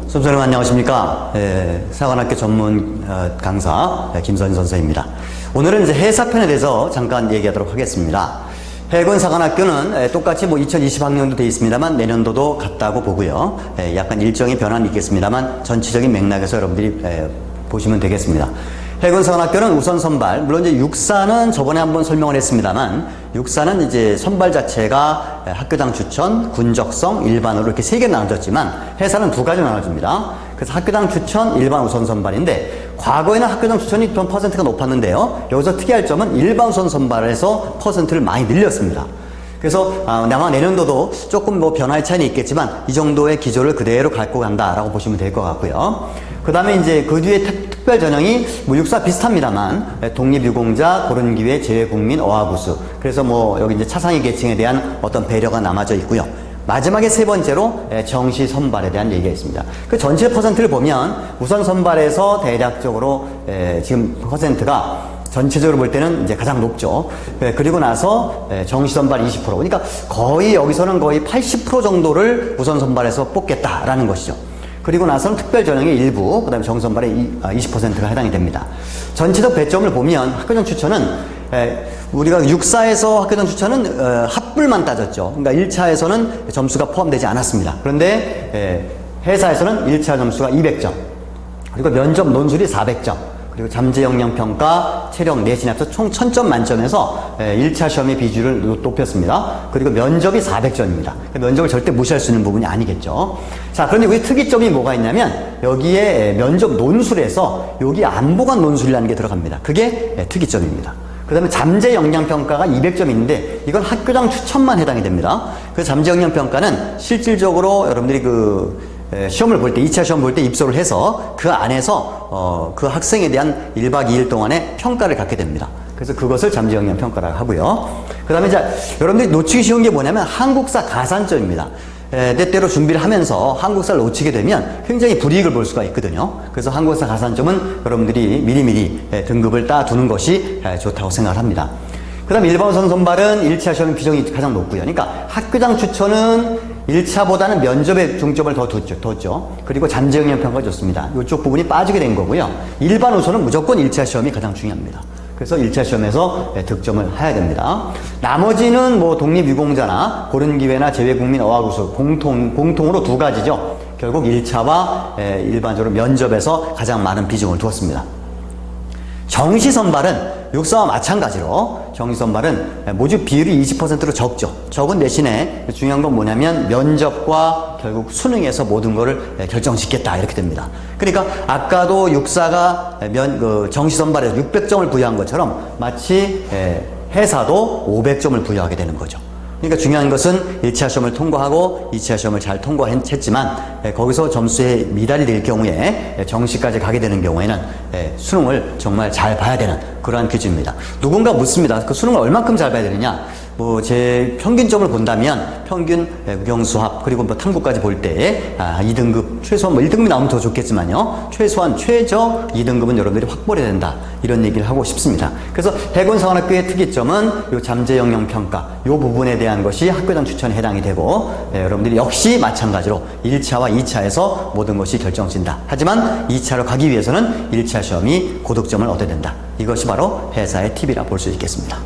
수험생님 안녕하십니까. 사관학교 전문 강사 김선희 선생입니다. 오늘은 이제 해사편에 대해서 잠깐 얘기하도록 하겠습니다. 해군 사관학교는 똑같이 2020학년도 되어 있습니다만 내년도도 같다고 보고요. 약간 일정의 변화는 있겠습니다만 전체적인 맥락에서 여러분들이 보시면 되겠습니다. 해군 사관학교는 우선 선발, 물론 이제 육사는 저번에 한번 설명을 했습니다만 육사는 이제 선발 자체가 학교장 추천, 군적성, 일반으로 이렇게 세 개 나눠졌지만 해사는 두 가지 나눠집니다. 그래서 학교장 추천, 일반 우선 선발인데 과거에는 학교장 추천이 좀 퍼센트가 높았는데요. 여기서 특이할 점은 일반 우선 선발에서 퍼센트를 많이 늘렸습니다. 그래서 아마 내년도도 조금 변화의 차이는 있겠지만 이 정도의 기조를 그대로 갖고 간다라고 보시면 될 것 같고요. 그 다음에 이제 그 뒤에 특별 전형이 육사 비슷합니다만 독립유공자, 고른기회, 재외국민, 어학우수. 그래서 여기 이제 차상위 계층에 대한 어떤 배려가 남아져 있고요. 마지막에 세 번째로 정시 선발에 대한 얘기가 있습니다. 그 전체 퍼센트를 보면 우선 선발에서 대략적으로 지금 퍼센트가 전체적으로 볼 때는 이제 가장 높죠. 그리고 나서 정시 선발 20%. 그러니까 거의 여기서는 거의 80% 정도를 우선 선발에서 뽑겠다라는 것이죠. 그리고 나서는 특별 전형의 일부, 그 다음에 정시 선발의 20%가 해당이 됩니다. 전체적 배점을 보면 학교장 추천은 우리가 육사에서 학교장 추천은 합불만 따졌죠. 그러니까 1차에서는 점수가 포함되지 않았습니다. 그런데 해사에서는 1차 점수가 200점, 그리고 면접 논술이 400점, 그리고 잠재 역량 평가, 체력, 내신 합쳐 총 1000점 만점에서 1차 시험의 비율을 높였습니다. 그리고 면접이 400점입니다. 면접을 절대 무시할 수 있는 부분이 아니겠죠. 자, 그런데 여기 특이점이 뭐가 있냐면 여기에 면접 논술에서 여기 안보관 논술이라는 게 들어갑니다. 그게 특이점입니다. 그 다음에 잠재 역량 평가가 200점인데 이건 학교장 추천만 해당이 됩니다. 그래서 잠재 역량 평가는 실질적으로 여러분들이 시험을 볼 때, 2차 시험 볼 때 입소를 해서 그 안에서 그 학생에 대한 1박 2일 동안의 평가를 갖게 됩니다. 그래서 그것을 잠재 역량 평가라고 하고요. 그 다음에 이제 여러분들이 놓치기 쉬운 게 뭐냐면 한국사 가산점입니다. 때때로 준비를 하면서 한국사를 놓치게 되면 굉장히 불이익을 볼 수가 있거든요. 그래서 한국사 가산점은 여러분들이 미리미리 등급을 따두는 것이 좋다고 생각을 합니다. 그 다음에 일반 우선 선발은 1차 시험의 비중이 가장 높고요. 그러니까 학교장 추천은 1차보다는 면접에 중점을 더 뒀죠. 그리고 잠재 역량 평가가 좋습니다. 이쪽 부분이 빠지게 된 거고요. 일반 우선은 무조건 1차 시험이 가장 중요합니다. 그래서 1차 시험에서 득점을 해야 됩니다. 나머지는 독립유공자나 고른기회나 재외국민, 어학우수 공통으로 두 가지죠. 결국 1차와 일반적으로 면접에서 가장 많은 비중을 두었습니다. 정시 선발은 육사와 마찬가지로 정시 선발은 모집 비율이 20%로 적죠. 적은 대신에 중요한 건 뭐냐면 면접과 결국 수능에서 모든 거를 결정짓겠다 이렇게 됩니다. 그러니까 아까도 육사가 정시 선발에서 600점을 부여한 것처럼 마치 해사도 500점을 부여하게 되는 거죠. 그러니까 중요한 것은 1차 시험을 통과하고 2차 시험을 잘 통과했지만 거기서 점수에 미달이 될 경우에 정시까지 가게 되는 경우에는 수능을 정말 잘 봐야 되는 그러한 기준입니다. 누군가 묻습니다. 그 수능을 얼만큼 잘 봐야 되느냐? 제 평균점을 본다면 평균 국영수합 그리고 탐구까지 볼 때 2등급 최소한 1등급이 나오면 더 좋겠지만요. 최소한 최저 2등급은 여러분들이 확보해야 된다. 이런 얘기를 하고 싶습니다. 그래서 해군 사관학교의 특이점은 요 잠재 역량 평가 요 부분에 대한 것이 학교장 추천에 해당이 되고 여러분들이 역시 마찬가지로 1차와 2차에서 모든 것이 결정진다. 하지만 2차로 가기 위해서는 1차 시험이 고득점을 얻어야 된다. 이것이 바로 해사의 팁이라 볼 수 있겠습니다.